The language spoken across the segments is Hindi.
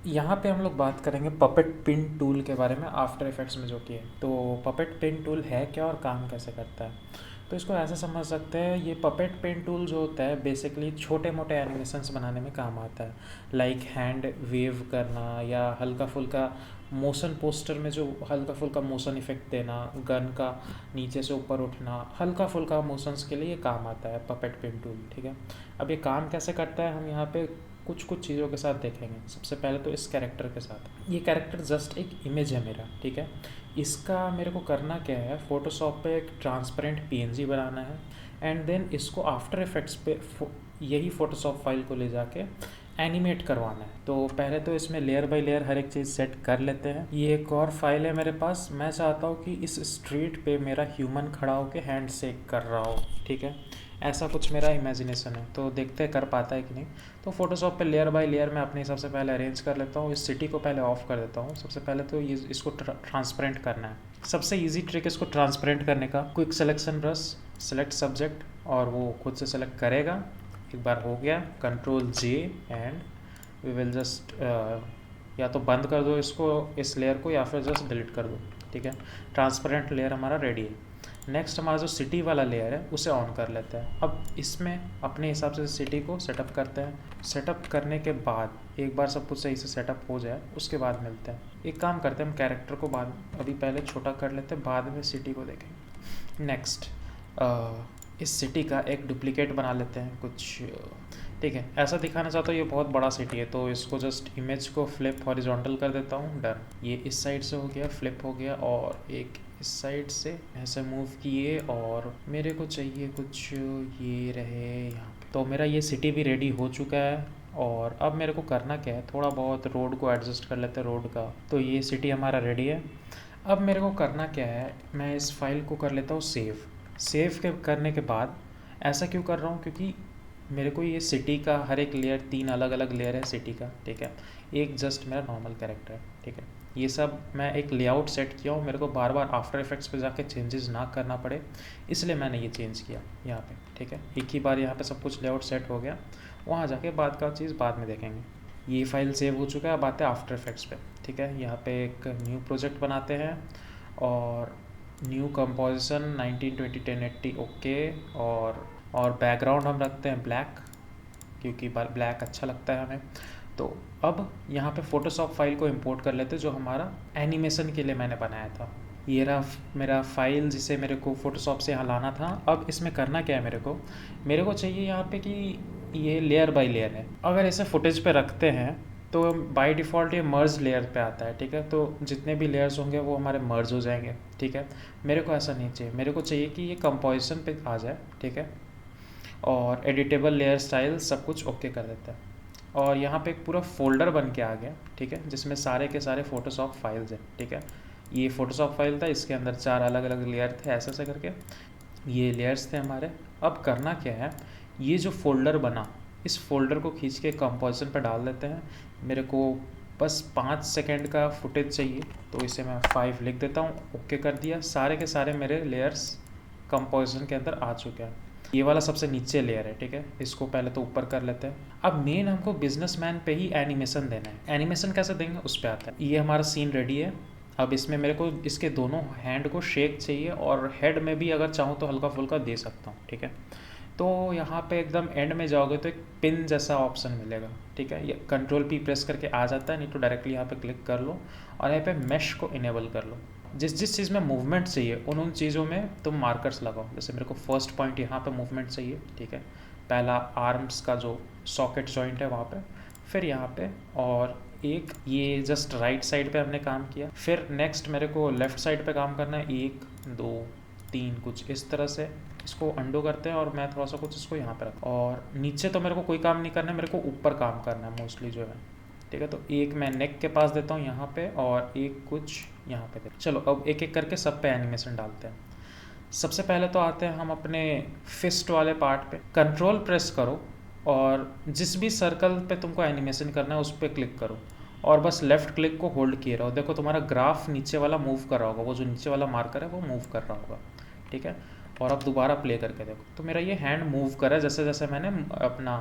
यहाँ पे हम लोग बात करेंगे पपेट पिन टूल के बारे में आफ्टर इफेक्ट्स में जो कि है। तो पपेट पिन टूल है क्या और काम कैसे करता है? तो इसको ऐसे समझ सकते हैं, ये पपेट पिन टूल जो होता है बेसिकली छोटे मोटे एनिमेशंस बनाने में काम आता है। लाइक हैंड वेव करना या हल्का फुल्का मोशन पोस्टर में जो हल्का फुल्का मोशन इफेक्ट देना, गन का नीचे से ऊपर उठना, हल्का फुल्का मोशंस के लिए ये काम आता है पपेट पिन टूल। ठीक है, अब ये काम कैसे करता है हम यहाँ पे कुछ कुछ चीज़ों के साथ देखेंगे। सबसे पहले तो इस कैरेक्टर के साथ, ये कैरेक्टर जस्ट एक इमेज है मेरा। ठीक है, इसका मेरे को करना क्या है, फोटोशॉप पे एक ट्रांसपेरेंट पीएनजी बनाना है एंड देन इसको आफ्टर इफेक्ट्स पे यही फोटोशॉप फाइल को ले जाके एनिमेट करवाना है। तो पहले तो इसमें लेयर बाय लेयर हर एक चीज़ सेट कर लेते हैं। ये एक और फाइल है मेरे पास, मैं चाहता हूँ कि इस स्ट्रीट पे मेरा ह्यूमन खड़ा होकर हैंड शेक कर रहा हो। ठीक है, ऐसा कुछ मेरा इमेजिनेशन है, तो देखते हैं कर पाता है कि नहीं। तो फोटोशॉप पे लेयर बाय लेयर मैं अपने हिसाब से पहले अरेंज कर लेता हूँ। इस सिटी को पहले ऑफ कर देता हूँ। सबसे पहले तो ये इसको ट्रांसपेरेंट करना है। सबसे इजी ट्रिक इसको ट्रांसपेरेंट करने का, quick selection brush, select subject और वो खुद से सेलेक्ट करेगा। एक बार हो गया, control J and we will just या तो बंद कर दो इसको, इस लेयर को, या फिर जस्ट डिलीट कर दो। ठीक है, ट्रांसपेरेंट लेयर हमारा रेडी है। नेक्स्ट हमारा जो सिटी वाला लेयर है उसे ऑन कर लेते हैं। अब इसमें अपने हिसाब से सिटी को सेटअप करते हैं। सेटअप करने के बाद एक बार सब कुछ सही से सेटअप हो जाए उसके बाद मिलते हैं। एक काम करते हैं, हम कैरेक्टर को बाद अभी पहले छोटा कर लेते हैं, बाद में सिटी को देखेंगे। नेक्स्ट इस सिटी का एक डुप्लीकेट बना लेते हैं कुछ। ठीक है, ऐसा दिखाना चाहता हूँ ये बहुत बड़ा सिटी है, तो इसको जस्ट इमेज को फ्लिप हॉरिजॉन्टल कर देता हूँ। डन, ये इस साइड से हो गया, फ्लिप हो गया, और एक इस साइड से ऐसे मूव किए, और मेरे को चाहिए कुछ ये रहे यहाँ पे। तो मेरा ये सिटी भी रेडी हो चुका है। और अब मेरे को करना क्या है, थोड़ा बहुत रोड को एडजस्ट कर लेते हैं रोड का। तो ये सिटी हमारा रेडी है। अब मेरे को करना क्या है, मैं इस फाइल को कर लेता हूँ सेव। सेव के करने के बाद, ऐसा क्यों कर रहा हूँ, क्योंकि मेरे को ये सिटी का हर एक लेयर, 3 अलग अलग लेयर है सिटी का। ठीक है, एक जस्ट मेरा नॉर्मल कैरेक्टर है। ठीक है, ये सब मैं एक लेआउट सेट किया हूँ, मेरे को बार बार आफ्टर इफेक्ट्स पे जाके चेंजेस ना करना पड़े, इसलिए मैंने ये चेंज किया यहाँ पे। ठीक है, एक ही बार यहाँ पे सब कुछ लेआउट सेट हो गया, वहाँ जाके बाद का चीज़ बाद में देखेंगे। ये फाइल सेव हो चुका है, अब आते हैं आफ्टर इफेक्ट्स पे। ठीक है, यहाँ पे एक न्यू प्रोजेक्ट बनाते हैं और न्यू कंपोजिशन 1920 1080 ओके। और बैकग्राउंड हम रखते हैं ब्लैक, क्योंकि ब्लैक अच्छा लगता है हमें। तो अब यहाँ पे फोटोशॉप फाइल को इंपोर्ट कर लेते हैं जो हमारा एनिमेशन के लिए मैंने बनाया था। ये रहा मेरा फाइल जिसे मेरे को फोटोशॉप से यहाँ लाना था। अब इसमें करना क्या है, मेरे को चाहिए यहाँ पे कि ये लेयर बाय लेयर है। अगर इसे फुटेज पे रखते हैं तो बाय डिफ़ॉल्ट ये मर्ज लेयर पे आता है। ठीक है, तो जितने भी लेयर्स होंगे वो हमारे मर्ज हो जाएंगे। ठीक है, मेरे को ऐसा नहीं चाहिए, मेरे को चाहिए कि ये कंपोजिशन पे आ जाए। ठीक है, और एडिटेबल लेयर स्टाइल सब कुछ ओके कर देता है। और यहाँ पे एक पूरा फोल्डर बन के आ गया। ठीक है, जिसमें सारे के सारे फोटोशॉप फाइल्स हैं। ठीक है, ये फोटोशॉप फाइल था, इसके अंदर 4 अलग अलग लेयर थे, ऐसे ऐसे करके ये लेयर्स थे हमारे। अब करना क्या है, ये जो फोल्डर बना, इस फोल्डर को खींच के कंपोजिशन पर डाल देते हैं। मेरे को बस 5 सेकेंड का फुटेज चाहिए, तो इसे मैं 5 लिख देता हूँ, ओके कर दिया। सारे के सारे मेरे लेयर्स कंपोजिशन के अंदर आ चुके हैं। ये वाला सबसे नीचे लेयर है। ठीक है, इसको पहले तो ऊपर कर लेते हैं। अब मेन हमको बिजनेसमैन पे ही एनिमेशन देना है। एनिमेशन कैसे देंगे उस पर आता है। ये हमारा सीन रेडी है। अब इसमें मेरे को इसके दोनों हैंड को शेक चाहिए, और हेड में भी अगर चाहूँ तो हल्का फुल्का दे सकता हूँ। ठीक है, तो यहाँ पे एकदम एंड में जाओगे तो एक पिन जैसा ऑप्शन मिलेगा। ठीक है, ये कंट्रोल पी प्रेस करके आ जाता है, नहीं तो डायरेक्टली यहाँ पे क्लिक कर लो और यहाँ पे मेश को इनेबल कर लो। जिस जिस चीज़ में मूवमेंट चाहिए उन चीज़ों में तुम मार्कर्स लगाओ। जैसे मेरे को फर्स्ट पॉइंट यहाँ पे मूवमेंट चाहिए। ठीक है, पहला आर्म्स का जो सॉकेट जॉइंट है वहाँ पे, फिर यहाँ पे, और एक ये जस्ट राइट साइड पे हमने काम किया। फिर नेक्स्ट मेरे को लेफ़्ट साइड पे काम करना है, 1 2 3 कुछ इस तरह से। इसको अंडो करते हैं और मैं थोड़ा सा कुछ इसको यहाँ पे रख, और नीचे तो मेरे को कोई काम नहीं करना है, मेरे को ऊपर काम करना है मोस्टली जो है। ठीक है, तो एक मैं नेक के पास देता हूँ यहाँ पे, और एक कुछ यहाँ पे देता हूँ। चलो अब एक एक करके सब पे एनिमेशन डालते हैं। सबसे पहले तो आते हैं हम अपने फिस्ट वाले पार्ट पे। कंट्रोल प्रेस करो और जिस भी सर्कल पे तुमको एनिमेशन करना है उस पर क्लिक करो, और बस लेफ़्ट क्लिक को होल्ड किए रहो। देखो तुम्हारा ग्राफ नीचे वाला मूव कर रहा होगा, वो जो नीचे वाला मार्कर है वो मूव कर रहा होगा। ठीक है, और अब दोबारा प्ले करके देखो तो मेरा ये हैंड मूव कर रहा है जैसे जैसे मैंने अपना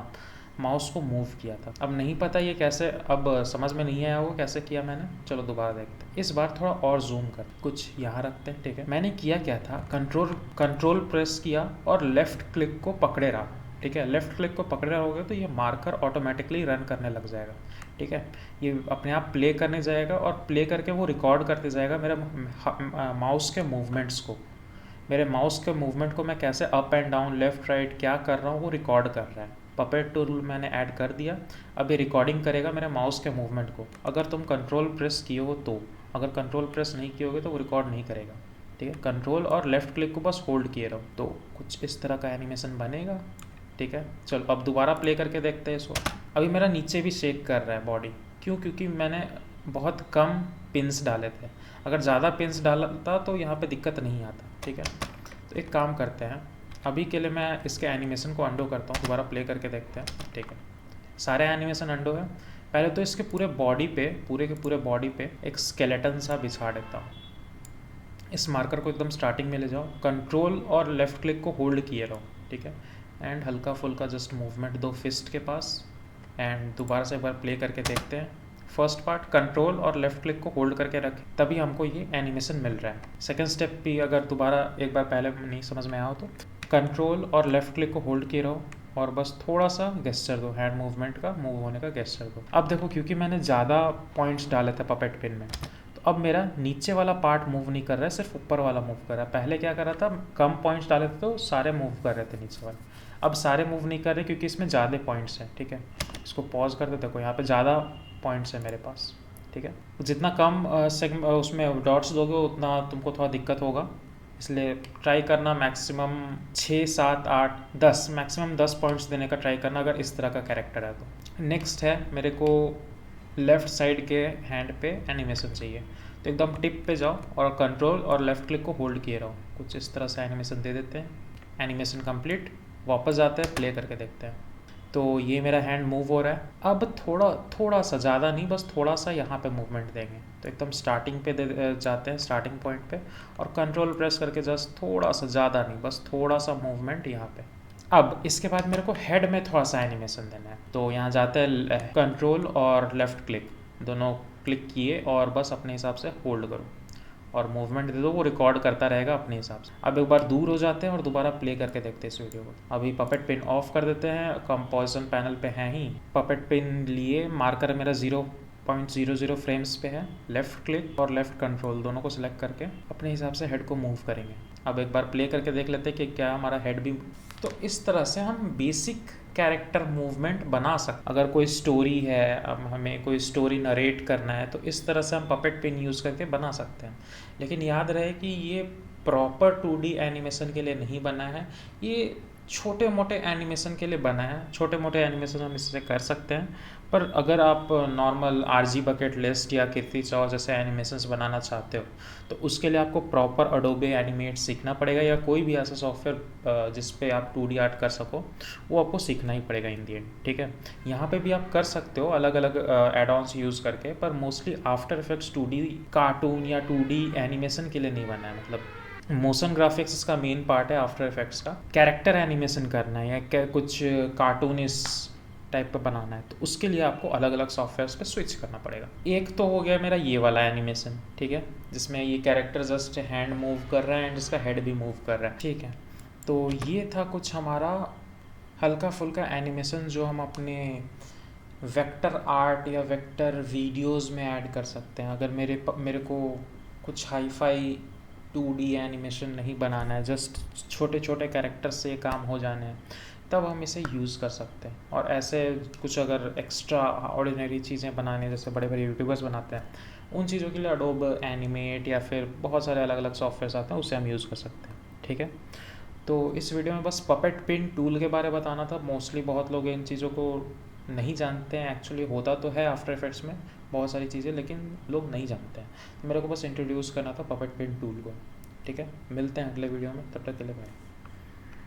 माउस को मूव किया था। अब नहीं पता ये कैसे, अब समझ में नहीं आया वो कैसे किया मैंने, चलो दोबारा देखते हैं। इस बार थोड़ा और जूम कर कुछ यहाँ रखते हैं, ठीक है। मैंने किया क्या था, कंट्रोल प्रेस किया और लेफ्ट क्लिक को पकड़े रहा, ठीक है। लेफ्ट क्लिक को पकड़े रहोगे तो ये मार्कर ऑटोमेटिकली रन करने लग जाएगा, ठीक है। ये अपने आप प्ले करने जाएगा और प्ले करके वो रिकॉर्ड करते जाएगा मेरे माउस के मूवमेंट्स को। मेरे माउस के मूवमेंट को मैं कैसे up and down, left right क्या कर रहा हूँ वो रिकॉर्ड कर रहा है। पपेट टूल मैंने ऐड कर दिया। अब ये रिकॉर्डिंग करेगा मेरे माउस के मूवमेंट को, अगर तुम कंट्रोल प्रेस किए हो तो। अगर कंट्रोल प्रेस नहीं किए होगे तो वो रिकॉर्ड नहीं करेगा, ठीक है। कंट्रोल और लेफ़्ट क्लिक को बस होल्ड किए रहो तो कुछ इस तरह का एनिमेशन बनेगा, ठीक है। चलो अब दोबारा प्ले करके देखते हैं इसको। अभी मेरा नीचे भी शेक कर रहा है बॉडी, क्यों? क्योंकि मैंने बहुत कम पिन्स डाले थे। अगर ज़्यादा पिन्स डालता तो यहाँ पे दिक्कत नहीं आता, ठीक है। तो एक काम करते हैं, अभी के लिए मैं इसके एनिमेशन को अंडो करता हूँ, दोबारा प्ले करके देखते हैं, ठीक है। सारे एनिमेशन अंडो है। पहले तो इसके पूरे बॉडी पे, पूरे के पूरे बॉडी पे एक स्केलेटन सा बिछा देता हूँ। इस मार्कर को एकदम स्टार्टिंग में ले जाओ, कंट्रोल और लेफ़्ट क्लिक को होल्ड किए रहो, ठीक है। एंड हल्का फुल्का जस्ट मूवमेंट दो फिस्ट के पास। एंड दोबारा से एक बार प्ले करके देखते हैं। फर्स्ट पार्ट कंट्रोल और लेफ़्ट क्लिक को होल्ड करके रखें, तभी हमको ये एनिमेशन मिल रहा है। सेकंड स्टेप भी अगर दोबारा एक बार पहले नहीं समझ में आओ तो कंट्रोल और लेफ़्ट क्लिक को होल्ड किए रहो और बस थोड़ा सा गेस्चर दो, हैंड मूवमेंट का, मूव होने का गेस्चर दो। अब देखो, क्योंकि मैंने ज़्यादा पॉइंट्स डाले थे पपेट पिन में, तो अब मेरा नीचे वाला पार्ट मूव नहीं कर रहा है, सिर्फ ऊपर वाला मूव कर रहा है। पहले क्या कर रहा था, कम पॉइंट्स डाले थे तो सारे मूव कर रहे थे नीचे वाले। अब सारे मूव नहीं कर रहे क्योंकि इसमें ज़्यादा पॉइंट्स हैं, ठीक है। इसको पॉज कर दो, देखो यहाँ पे ज़्यादा पॉइंट्स है मेरे पास, ठीक है। जितना कम उसमें डॉट्स दोगे उतना तुमको थोड़ा दिक्कत होगा, इसलिए ट्राई करना मैक्सिमम 6, 7, 8, 10, मैक्सिमम 10 पॉइंट्स देने का ट्राई करना अगर इस तरह का कैरेक्टर है तो। नेक्स्ट है, मेरे को लेफ़्ट साइड के हैंड पे एनिमेशन चाहिए, तो एकदम टिप पे जाओ और कंट्रोल और लेफ़्ट क्लिक को होल्ड किए रहो। कुछ इस तरह से एनिमेशन दे देते हैं। एनिमेशन कंप्लीट, वापस जाते हैं, प्ले करके देखते हैं। तो ये मेरा हैंड मूव हो रहा है। अब थोड़ा सा, ज़्यादा नहीं, बस थोड़ा सा यहाँ पे मूवमेंट देंगे, तो एकदम स्टार्टिंग पे जाते हैं, स्टार्टिंग पॉइंट पे, और कंट्रोल प्रेस करके जस्ट थोड़ा सा, ज़्यादा नहीं, बस थोड़ा सा मूवमेंट यहाँ पे। अब इसके बाद मेरे को हेड में थोड़ा सा एनिमेशन देना है, तो यहाँ जाते हैं, कंट्रोल और लेफ़्ट क्लिक दोनों क्लिक किए और बस अपने हिसाब से होल्ड करो और मूवमेंट दे दो, वो रिकॉर्ड करता रहेगा अपने हिसाब से। अब एक बार दूर हो जाते हैं और दोबारा प्ले करके देखते हैं इस वीडियो को। अभी पपेट पिन ऑफ कर देते हैं, कंपोजिशन पैनल पे है ही। पपेट पिन लिए, मार्कर मेरा 0.00 फ्रेम्स पे है। लेफ़्ट क्लिक और लेफ़्ट कंट्रोल दोनों को सिलेक्ट करके अपने हिसाब से हेड को मूव करेंगे। अब एक बार प्ले करके देख लेते हैं कि क्या हमारा हेड भी। तो इस तरह से हम बेसिक कैरेक्टर मूवमेंट बना सकते। अगर कोई स्टोरी है, अब हमें कोई स्टोरी नरेट करना है, तो इस तरह से हम पपेट पिन यूज़ करके बना सकते हैं। लेकिन याद रहे कि ये प्रॉपर 2D एनिमेशन के लिए नहीं बना है, ये छोटे मोटे एनिमेशन के लिए बना है। छोटे मोटे एनिमेशन हम इससे कर सकते हैं, पर अगर आप नॉर्मल RG बकेट लिस्ट या कीर्ति चौ जैसे एनिमेशंस बनाना चाहते हो तो उसके लिए आपको प्रॉपर अडोबे एनिमेट सीखना पड़ेगा, या कोई भी ऐसा सॉफ्टवेयर जिस पे आप 2D आर्ट कर सको, वो आपको सीखना ही पड़ेगा इन दी एंड, ठीक है। यहाँ पे भी आप कर सकते हो अलग अलग एड-ऑन्स यूज़ करके, पर mostly after effects 2D cartoon या 2D एनिमेशन के लिए नहीं बना है। मतलब मोशन ग्राफिक्स इसका मेन पार्ट है आफ्टर इफेक्ट्स का। कैरेक्टर एनिमेशन करना है या कुछ कार्टून इस टाइप पे बनाना है, तो उसके लिए आपको अलग अलग सॉफ्टवेयर्स पे स्विच करना पड़ेगा। एक तो हो गया मेरा ये वाला एनिमेशन, ठीक है, जिसमें ये कैरेक्टर जस्ट हैंड मूव कर रहा है एंड इसका हेड भी मूव कर रहा है, ठीक है। तो ये था कुछ हमारा हल्का फुल्का एनिमेशन जो हम अपने वेक्टर आर्ट या वेक्टर वीडियोस में ऐड कर सकते हैं। अगर मेरे को कुछ हाई फाई 2D एनिमेशन नहीं बनाना है, जस्ट छोटे छोटे कैरेक्टर्स से काम हो जाने हैं, तब हम इसे यूज़ कर सकते हैं। और ऐसे कुछ अगर एक्स्ट्रा ऑर्डिनरी चीज़ें बनाने, जैसे बड़े बड़े यूट्यूबर्स बनाते हैं, उन चीज़ों के लिए अडोब एनिमेट या फिर बहुत सारे अलग अलग सॉफ्टवेयर्स आते हैं, उससे हम यूज़ कर सकते हैं, ठीक है। तो इस वीडियो में बस पपेट पिन टूल के बारे में बताना था। मोस्टली बहुत लोग इन चीज़ों को नहीं जानते हैं, एक्चुअली होता तो है आफ्टर इफेक्ट्स में बहुत सारी चीज़ें, लेकिन लोग नहीं जानते हैं। तो मेरे को बस इंट्रोड्यूस करना था पपेट पिन टूल को, ठीक है। मिलते हैं अगले वीडियो में, तब तक के लिए बाय।